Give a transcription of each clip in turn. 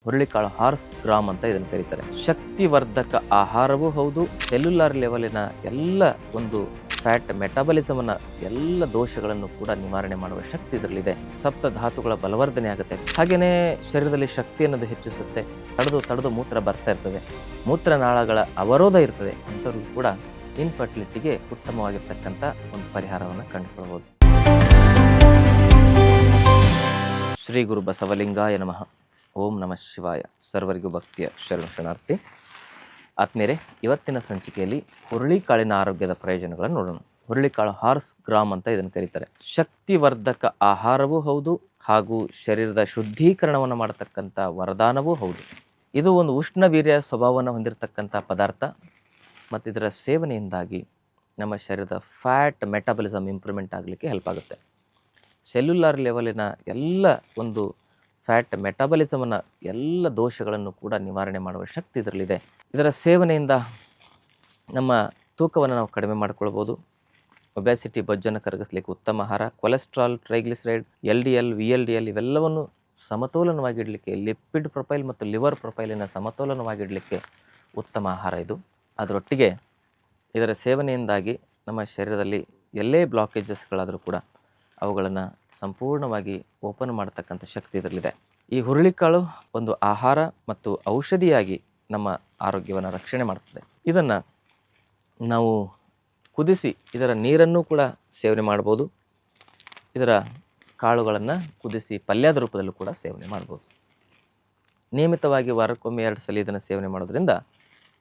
ಹುರುಳಿಕಾಳು horse gram ಅಂತ ಇದನ್ನು ಕರೀತಾರೆ. ಶಕ್ತಿವರ್ಧಕ ಆಹಾರವೂ ಹೌದು. ಸೆಲ್ಯುಲಾರ್ ಲೆವೆಲಿನ ಎಲ್ಲ ಒಂದು ಫ್ಯಾಟ್ ಮೆಟಾಬಲಿಸಮ್ ಅನ್ನ ಎಲ್ಲ ದೋಷಗಳನ್ನು ಕೂಡ ನಿವಾರಣೆ ಮಾಡುವ ಶಕ್ತಿ ಇದರಲ್ಲಿದೆ. ಸಪ್ತ ಧಾತುಗಳ ಬಲವರ್ಧನೆ ಆಗುತ್ತೆ. ಹಾಗೆಯೇ ಶರೀರದಲ್ಲಿ ಶಕ್ತಿ ಅನ್ನೋದು ಹೆಚ್ಚಿಸುತ್ತೆ. ತಡೆದು ಮೂತ್ರ ಬರ್ತಾ ಇರ್ತದೆ, ಮೂತ್ರನಾಳಗಳ ಅವರೋಧ ಇರ್ತದೆ. ಅಂಥವ್ರಿಗೂ ಕೂಡ ಇನ್ಫರ್ಟಿಲಿಟಿಗೆ ಉತ್ತಮವಾಗಿರ್ತಕ್ಕಂಥ ಒಂದು ಪರಿಹಾರವನ್ನು ಕಂಡುಕೊಳ್ಬೋದು. ಶ್ರೀ ಗುರು ಬಸವಲಿಂಗಾಯ ನಮಃ. ಓಂ ನಮಃ ಶಿವಾಯ. ಸರ್ವರಿಗೂ ಭಕ್ತಿಯ ಶರಣಾರ್ಥಿ. ಆತ್ಮೀಯರೇ, ಇವತ್ತಿನ ಸಂಚಿಕೆಯಲ್ಲಿ ಹುರುಳಿಕಾಳಿನ ಆರೋಗ್ಯದ ಪ್ರಯೋಜನಗಳನ್ನು ನೋಡೋಣ. ಹುರುಳಿಕಾಳು ಹಾರ್ಸ್ ಗ್ರಾಮ್ ಅಂತ ಇದನ್ನು ಕರೀತಾರೆ. ಶಕ್ತಿವರ್ಧಕ ಆಹಾರವೂ ಹೌದು, ಹಾಗೂ ಶರೀರದ ಶುದ್ಧೀಕರಣವನ್ನು ಮಾಡತಕ್ಕಂಥ ವರದಾನವೂ ಹೌದು. ಇದು ಒಂದು ಉಷ್ಣವೀರ್ಯ ಸ್ವಭಾವವನ್ನು ಹೊಂದಿರತಕ್ಕಂಥ ಪದಾರ್ಥ ಮತ್ತು ಇದರ ಸೇವನೆಯಿಂದಾಗಿ ನಮ್ಮ ಶರೀರದ ಫ್ಯಾಟ್ ಮೆಟಾಬಲಿಸಮ್ ಇಂಪ್ರೂವ್ಮೆಂಟ್ ಆಗಲಿಕ್ಕೆ ಹೆಲ್ಪ್ ಆಗುತ್ತೆ. ಸೆಲ್ಯುಲಾರ್ ಲೆವೆಲಿನ ಎಲ್ಲ ಒಂದು ಫ್ಯಾಟ್ ಮೆಟಾಬಲಿಸಮನ್ನು ಎಲ್ಲ ದೋಷಗಳನ್ನು ಕೂಡ ನಿವಾರಣೆ ಮಾಡುವ ಶಕ್ತಿ ಇದರಲ್ಲಿದೆ. ಇದರ ಸೇವನೆಯಿಂದ ನಮ್ಮ ತೂಕವನ್ನು ನಾವು ಕಡಿಮೆ ಮಾಡಿಕೊಳ್ಬೋದು. ಒಬ್ಯಾಸಿಟಿ ಬೊಜ್ಜನ್ನು ಕರಗಿಸಲಿಕ್ಕೆ ಉತ್ತಮ ಆಹಾರ. ಕೊಲೆಸ್ಟ್ರಾಲ್, ಟ್ರೈಗ್ಲಿಸರೈಡ್, LDL, VLDL ಇವೆಲ್ಲವನ್ನು ಸಮತೋಲನವಾಗಿಡಲಿಕ್ಕೆ, ಲಿಪಿಡ್ ಪ್ರೊಫೈಲ್ ಮತ್ತು ಲಿವರ್ ಪ್ರೊಫೈಲಿನ ಸಮತೋಲನವಾಗಿಡಲಿಕ್ಕೆ ಉತ್ತಮ ಆಹಾರ ಇದು. ಅದರೊಟ್ಟಿಗೆ ಇದರ ಸೇವನೆಯಿಂದಾಗಿ ನಮ್ಮ ಶರೀರದಲ್ಲಿ ಎಲ್ಲೇ ಬ್ಲಾಕೇಜಸ್ಗಳಾದರೂ ಕೂಡ ಅವುಗಳನ್ನು ಸಂಪೂರ್ಣವಾಗಿ ಓಪನ್ ಮಾಡತಕ್ಕಂಥ ಶಕ್ತಿ ಇದರಲ್ಲಿದೆ. ಈ ಹುರುಳಿಕಾಳು ಒಂದು ಆಹಾರ ಮತ್ತು ಔಷಧಿಯಾಗಿ ನಮ್ಮ ಆರೋಗ್ಯವನ್ನು ರಕ್ಷಣೆ ಮಾಡ್ತದೆ. ಇದನ್ನು ನಾವು ಕುದಿಸಿ ಇದರ ನೀರನ್ನು ಕೂಡ ಸೇವನೆ ಮಾಡ್ಬೋದು. ಇದರ ಕಾಳುಗಳನ್ನು ಕುದಿಸಿ ಪಲ್ಯದ ರೂಪದಲ್ಲೂ ಕೂಡ ಸೇವನೆ ಮಾಡ್ಬೋದು. ನಿಯಮಿತವಾಗಿ ವಾರಕ್ಕೊಮ್ಮೆ 2 ಸಲ ಇದನ್ನು ಸೇವನೆ ಮಾಡೋದ್ರಿಂದ,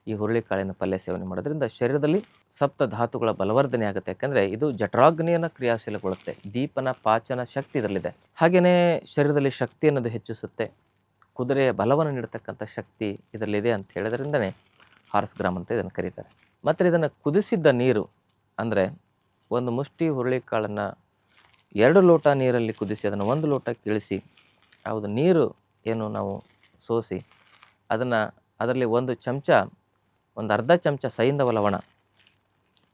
ಈ ಹುರುಳಿಕಾಳಿನ ಪಲ್ಯ ಸೇವನೆ ಮಾಡೋದ್ರಿಂದ ಶರೀರದಲ್ಲಿ ಸಪ್ತ ಧಾತುಗಳ ಬಲವರ್ಧನೆ ಆಗುತ್ತೆ. ಯಾಕಂದರೆ ಇದು ಜಠರಾಗ್ನಿಯನ್ನು ಕ್ರಿಯಾಶೀಲಗೊಳ್ಳುತ್ತೆ. ದೀಪನ ಪಾಚನ ಶಕ್ತಿ ಇದರಲ್ಲಿದೆ. ಹಾಗೆಯೇ ಶರೀರದಲ್ಲಿ ಶಕ್ತಿ ಅನ್ನೋದು ಹೆಚ್ಚಿಸುತ್ತೆ. ಕುದುರೆಯ ಬಲವನ್ನು ನೀಡತಕ್ಕಂಥ ಶಕ್ತಿ ಇದರಲ್ಲಿದೆ ಅಂತ ಹೇಳೋದ್ರಿಂದನೇ ಹಾರ್ಸ್ ಗ್ರಾಮ್ ಅಂತ ಇದನ್ನು ಕರೀತಾರೆ. ಮತ್ತು ಇದನ್ನು ಕುದಿಸಿದ್ದ ನೀರು ಅಂದರೆ ಒಂದು ಮುಷ್ಟಿ ಹುರುಳಿಕಾಳನ್ನು 2 ಲೋಟ ನೀರಲ್ಲಿ ಕುದಿಸಿ ಅದನ್ನು 1 ಲೋಟ ಇಳಿಸಿ ಯಾವುದು ನೀರು ಏನು ನಾವು ಸೋಸಿ ಅದರಲ್ಲಿ 1 ಚಮಚ, ಒಂದು ಅರ್ಧ ಚಮಚ ಸೈಂಧವ ಲವಣ,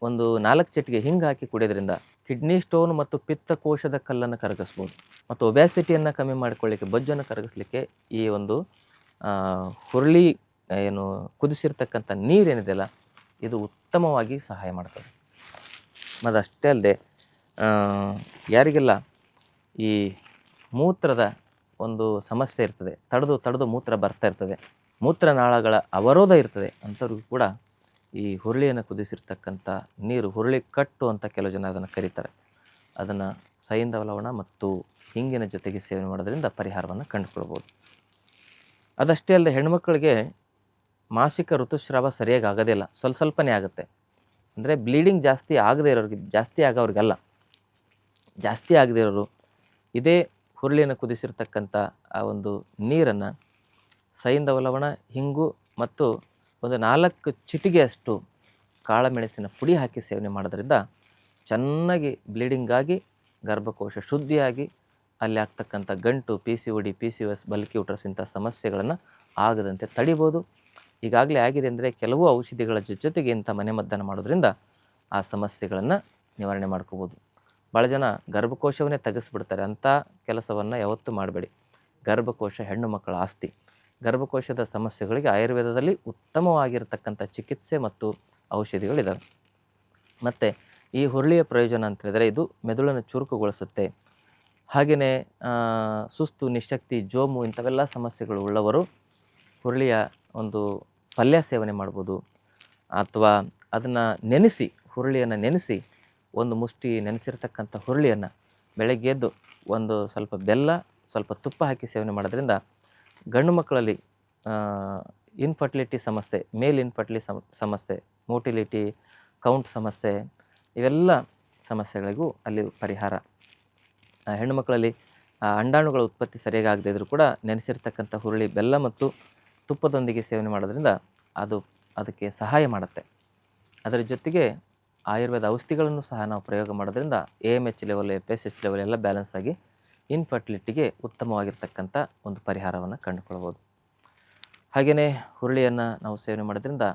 ಒಂದು 4 ಚಿಟಿಕೆ ಹಿಂಗೆ ಹಾಕಿ ಕುಡಿಯೋದ್ರಿಂದ ಕಿಡ್ನಿ ಸ್ಟೋನ್ ಮತ್ತು ಪಿತ್ತಕೋಶದ ಕಲ್ಲನ್ನು ಕರಗಿಸ್ಬೋದು. ಮತ್ತು ಒಬ್ಯಾಸಿಟಿಯನ್ನು ಕಮ್ಮಿ ಮಾಡಿಕೊಳ್ಳಿಕ್ಕೆ, ಬೊಜ್ಜನ್ನು ಕರಗಿಸ್ಲಿಕ್ಕೆ ಈ ಒಂದು ಹುರುಳಿ ಏನು ಕುದಿಸಿರ್ತಕ್ಕಂಥ ನೀರೇನಿದೆಯಲ್ಲ ಇದು ಉತ್ತಮವಾಗಿ ಸಹಾಯ ಮಾಡ್ತದೆ. ಮತ್ತು ಅಷ್ಟೇ ಅಲ್ಲದೆ ಯಾರಿಗೆಲ್ಲ ಈ ಮೂತ್ರದ ಒಂದು ಸಮಸ್ಯೆ ಇರ್ತದೆ, ತಡೆದು ಮೂತ್ರ ಬರ್ತಾ ಇರ್ತದೆ, ಮೂತ್ರನಾಳಗಳ ಅವರೋಧ ಇರ್ತದೆ, ಅಂಥವ್ರಿಗೂ ಕೂಡ ಈ ಹುರುಳಿಯನ್ನು ಕುದಿಸಿರ್ತಕ್ಕಂಥ ನೀರು, ಹುರುಳಿ ಕಟ್ಟು ಅಂತ ಕೆಲವು ಜನ ಅದನ್ನು ಕರೀತಾರೆ, ಅದನ್ನು ಸೈಂಧವ ಲವಣ ಮತ್ತು ಹಿಂಗಿನ ಜೊತೆಗೆ ಸೇವನೆ ಮಾಡೋದ್ರಿಂದ ಪರಿಹಾರವನ್ನು ಕಂಡುಕೊಳ್ಬೋದು. ಅದಷ್ಟೇ ಅಲ್ಲದೆ ಹೆಣ್ಮಕ್ಳಿಗೆ ಮಾಸಿಕ ಋತುಸ್ರಾವ ಸರಿಯಾಗಿ ಆಗೋದಿಲ್ಲ, ಸ್ವಲ್ಪನೇ ಆಗುತ್ತೆ. ಅಂದರೆ ಬ್ಲೀಡಿಂಗ್ ಜಾಸ್ತಿ ಆಗದೇ ಇರೋರಿಗೆ, ಜಾಸ್ತಿ ಆಗೋರಿಗಲ್ಲ, ಜಾಸ್ತಿ ಆಗದೇ ಇರೋರು ಇದೇ ಹುರುಳಿಯನ್ನು ಕುದಿಸಿರ್ತಕ್ಕಂಥ ಆ ಒಂದು ನೀರನ್ನು ಸೈಂಧವ ಲವಣ, ಹಿಂಗು ಮತ್ತು ಒಂದು 4 ಚಿಟಿಗೆಯಷ್ಟು ಕಾಳುಮೆಣಸಿನ ಪುಡಿ ಹಾಕಿ ಸೇವನೆ ಮಾಡೋದ್ರಿಂದ ಚೆನ್ನಾಗಿ ಬ್ಲೀಡಿಂಗ್ ಆಗಿ ಗರ್ಭಕೋಶ ಶುದ್ಧಿಯಾಗಿ ಅಲ್ಲಿ ಆಗ್ತಕ್ಕಂಥ ಗಂಟು, PCOD, PCOS, ಬಲ್ಕಿ ಯೂಟ್ರಸ್ ಇಂಥ ಸಮಸ್ಯೆಗಳನ್ನು ಆಗದಂತೆ ತಡಿಬೋದು. ಈಗಾಗಲೇ ಆಗಿದೆ ಅಂದರೆ ಕೆಲವು ಔಷಧಿಗಳ ಜೊತೆಗೆ ಇಂಥ ಮನೆಮದ್ದನ್ನು ಮಾಡೋದ್ರಿಂದ ಆ ಸಮಸ್ಯೆಗಳನ್ನು ನಿವಾರಣೆ ಮಾಡ್ಕೋಬೋದು. ಭಾಳ ಜನ ಗರ್ಭಕೋಶವನ್ನೇ ತೆಗೆಸ್ಬಿಡ್ತಾರೆ. ಅಂಥ ಕೆಲಸವನ್ನು ಯಾವತ್ತೂ ಮಾಡಬೇಡಿ. ಗರ್ಭಕೋಶ ಹೆಣ್ಣು ಮಕ್ಕಳ ಆಸ್ತಿ. ಗರ್ಭಕೋಶದ ಸಮಸ್ಯೆಗಳಿಗೆ ಆಯುರ್ವೇದದಲ್ಲಿ ಉತ್ತಮವಾಗಿರತಕ್ಕಂಥ ಚಿಕಿತ್ಸೆ ಮತ್ತು ಔಷಧಿಗಳಿದ್ದಾವೆ. ಮತ್ತು ಈ ಹುರುಳಿಯ ಪ್ರಯೋಜನ ಅಂತ ಹೇಳಿದರೆ ಇದು ಮೆದುಳನ್ನು ಚುರುಕುಗೊಳಿಸುತ್ತೆ. ಹಾಗೆಯೇ ಸುಸ್ತು, ನಿಶಕ್ತಿ, ಜೋಮು ಇಂಥವೆಲ್ಲ ಸಮಸ್ಯೆಗಳು ಉಳ್ಳವರು ಹುರುಳಿಯ ಒಂದು ಪಲ್ಯ ಸೇವನೆ ಮಾಡ್ಬೋದು. ಅಥವಾ ಅದನ್ನು ನೆನೆಸಿ, ಹುರುಳಿಯನ್ನು ನೆನೆಸಿ, ಒಂದು ಮುಷ್ಟಿ ನೆನೆಸಿರ್ತಕ್ಕಂಥ ಹುರುಳಿಯನ್ನು ಬೆಳಗ್ಗೆ ಎದ್ದು ಒಂದು ಸ್ವಲ್ಪ ಬೆಲ್ಲ, ಸ್ವಲ್ಪ ತುಪ್ಪ ಹಾಕಿ ಸೇವನೆ ಮಾಡೋದ್ರಿಂದ ಗಂಡು ಮಕ್ಕಳಲ್ಲಿ ಇನ್ಫರ್ಟಿಲಿಟಿ ಸಮಸ್ಯೆ, ಮೇಲ್ ಇನ್ಫರ್ಟಿಲಿಟಿ ಸಮಸ್ಯೆ, ಮೋಟಿಲಿಟಿ, ಕೌಂಟ್ ಸಮಸ್ಯೆ, ಇವೆಲ್ಲ ಸಮಸ್ಯೆಗಳಿಗೂ ಅಲ್ಲಿ ಪರಿಹಾರ. ಹೆಣ್ಣು ಮಕ್ಕಳಲ್ಲಿ ಅಂಡಾಣುಗಳ ಉತ್ಪತ್ತಿ ಸರಿಯಾಗಿ ಆಗದೇ ಇದ್ದರೂ ಕೂಡ ನೆನೆಸಿರ್ತಕ್ಕಂಥ ಹುರುಳಿ ಬೆಲ್ಲ ಮತ್ತು ತುಪ್ಪದೊಂದಿಗೆ ಸೇವನೆ ಮಾಡೋದ್ರಿಂದ ಅದಕ್ಕೆ ಸಹಾಯ ಮಾಡುತ್ತೆ. ಅದರ ಜೊತೆಗೆ ಆಯುರ್ವೇದ ಔಷಧಿಗಳನ್ನು ಸಹ ನಾವು ಪ್ರಯೋಗ ಮಾಡೋದ್ರಿಂದ AMH ಲೆವೆಲ್, FSH ಲೆವೆಲ್ ಎಲ್ಲ ಬ್ಯಾಲೆನ್ಸ್ ಆಗಿ ಇನ್ಫರ್ಟಿಲಿಟಿಗೆ ಉತ್ತಮವಾಗಿರ್ತಕ್ಕಂಥ ಒಂದು ಪರಿಹಾರವನ್ನು ಕಂಡುಕೊಳ್ಬೋದು. ಹಾಗೆಯೇ ಹುರುಳಿಯನ್ನು ನಾವು ಸೇವನೆ ಮಾಡೋದ್ರಿಂದ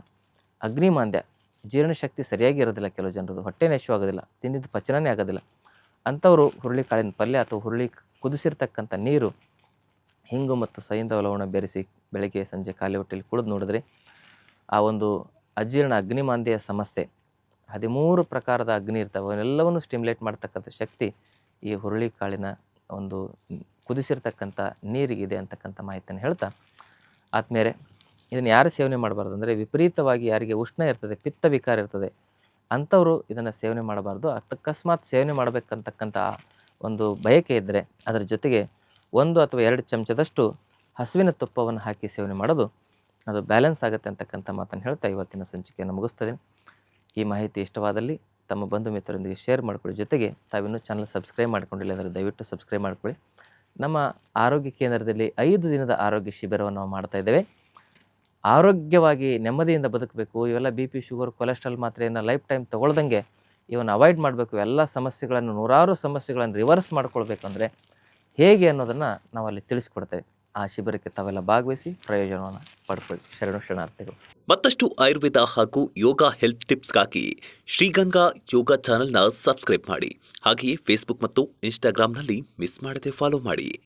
ಅಗ್ನಿಮಾಂದ್ಯ, ಜೀರ್ಣಶಕ್ತಿ ಸರಿಯಾಗಿ ಇರೋದಿಲ್ಲ, ಕೆಲವು ಜನರದು ಹೊಟ್ಟೆ ನಶವಾಗೋದಿಲ್ಲ, ತಿಂದಿದ್ದು ಪಚನನೇ ಆಗೋದಿಲ್ಲ, ಅಂಥವರು ಹುರುಳಿಕಾಳಿನ ಪಲ್ಯ ಅಥವಾ ಹುರುಳಿ ಕುದಿಸಿರ್ತಕ್ಕಂಥ ನೀರು, ಹಿಂಗು ಮತ್ತು ಸೈಂಧವ ಲವಣ ಬೆರೆಸಿ ಬೆಳಗ್ಗೆ ಸಂಜೆ ಖಾಲಿ ಹೊಟ್ಟೆಲಿ ಕುಡಿದು ನೋಡಿದ್ರೆ ಆ ಒಂದು ಅಜೀರ್ಣ ಅಗ್ನಿಮಾಂದ್ಯ ಸಮಸ್ಯೆ 13 ಪ್ರಕಾರದ ಅಗ್ನಿ ಇರ್ತವೆ, ಅವನ್ನೆಲ್ಲವನ್ನು ಸ್ಟಿಮ್ಯುಲೇಟ್ ಮಾಡ್ತಕ್ಕಂಥ ಶಕ್ತಿ ಈ ಹುರುಳಿಕಾಳಿನ ಒಂದು ಕುದಿಸಿರ್ತಕ್ಕಂಥ ನೀರಿಗಿದೆ ಅಂತಕ್ಕಂಥ ಮಾಹಿತಿಯನ್ನು ಹೇಳ್ತಾ, ಆದ್ಮೇಲೆ ಇದನ್ನು ಯಾರು ಸೇವನೆ ಮಾಡಬಾರ್ದು ಅಂದರೆ ವಿಪರೀತವಾಗಿ ಯಾರಿಗೆ ಉಷ್ಣ ಇರ್ತದೆ, ಪಿತ್ತ ವಿಕಾರ ಇರ್ತದೆ ಅಂಥವರು ಇದನ್ನು ಸೇವನೆ ಮಾಡಬಾರ್ದು. ಅಕಸ್ಮಾತ್ ಸೇವನೆ ಮಾಡಬೇಕಂತಕ್ಕಂಥ ಒಂದು ಬಯಕೆ ಇದ್ದರೆ ಅದರ ಜೊತೆಗೆ 1 ಅಥವಾ 2 ಚಮಚದಷ್ಟು ಹಸುವಿನ ತುಪ್ಪವನ್ನು ಹಾಕಿ ಸೇವನೆ ಮಾಡೋದು ಅದು ಬ್ಯಾಲೆನ್ಸ್ ಆಗುತ್ತೆ ಅಂತಕ್ಕಂಥ ಮಾತನ್ನು ಹೇಳ್ತಾ ಇವತ್ತಿನ ಸಂಚಿಕೆಯನ್ನು ಮುಗಿಸ್ತದೆ. ಈ ಮಾಹಿತಿ ಇಷ್ಟವಾದಲ್ಲಿ ತಮ್ಮ ಬಂಧು ಮಿತ್ರರೊಂದಿಗೆ ಶೇರ್ ಮಾಡ್ಕೊಳ್ಳಿ. ಜೊತೆಗೆ ತಾವಿನ್ನೂ ಚಾನಲ್ ಸಬ್ಸ್ಕ್ರೈಬ್ ಮಾಡ್ಕೊಂಡಿಲ್ಲ ಅಂದರೆ ದಯವಿಟ್ಟು ಸಬ್ಸ್ಕ್ರೈಬ್ ಮಾಡ್ಕೊಳ್ಳಿ. ನಮ್ಮ ಆರೋಗ್ಯ ಕೇಂದ್ರದಲ್ಲಿ 5 ದಿನದ ಆರೋಗ್ಯ ಶಿಬಿರವನ್ನು ನಾವು ಮಾಡ್ತಾ ಇದ್ದೇವೆ. ಆರೋಗ್ಯವಾಗಿ ನೆಮ್ಮದಿಯಿಂದ ಬದುಕಬೇಕು, ಇವೆಲ್ಲ ಬಿ ಪಿ, ಶುಗರ್, ಕೊಲೆಸ್ಟ್ರಾಲ್ ಮಾತ್ರೆಯನ್ನು ಲೈಫ್ ಟೈಮ್ ತೊಗೊಳ್ದಂಗೆ ಇವನ್ನು ಅವಾಯ್ಡ್ ಮಾಡಬೇಕು, ಎಲ್ಲ ಸಮಸ್ಯೆಗಳನ್ನು 100 ಸಮಸ್ಯೆಗಳನ್ನು ರಿವರ್ಸ್ ಮಾಡ್ಕೊಳ್ಬೇಕಂದ್ರೆ ಹೇಗೆ ಅನ್ನೋದನ್ನು ನಾವು ಅಲ್ಲಿ ತಿಳಿಸ್ಕೊಡ್ತೇವೆ. ಆ ಶಿಬಿರಕ್ಕೆ ತಾವೆಲ್ಲ ಭಾಗವಹಿಸಿ ಪ್ರಯೋಜನವನ್ನು ಪಡ್ಕೊಳ್ಳಿ. ಶರಣಾರ್ಥಿಗಳು. ಮತ್ತಷ್ಟು ಆಯುರ್ವೇದ ಹಾಗೂ ಯೋಗ ಹೆಲ್ತ್ ಟಿಪ್ಸ್ಗಾಗಿ ಶ್ರೀಗಂಗಾ ಯೋಗ ಚಾನೆಲ್ನ ಸಬ್ಸ್ಕ್ರೈಬ್ ಮಾಡಿ. ಹಾಗೆಯೇ ಫೇಸ್ಬುಕ್ ಮತ್ತು ಇನ್ಸ್ಟಾಗ್ರಾಂನಲ್ಲಿ ಮಿಸ್ ಮಾಡದೆ ಫಾಲೋ ಮಾಡಿ.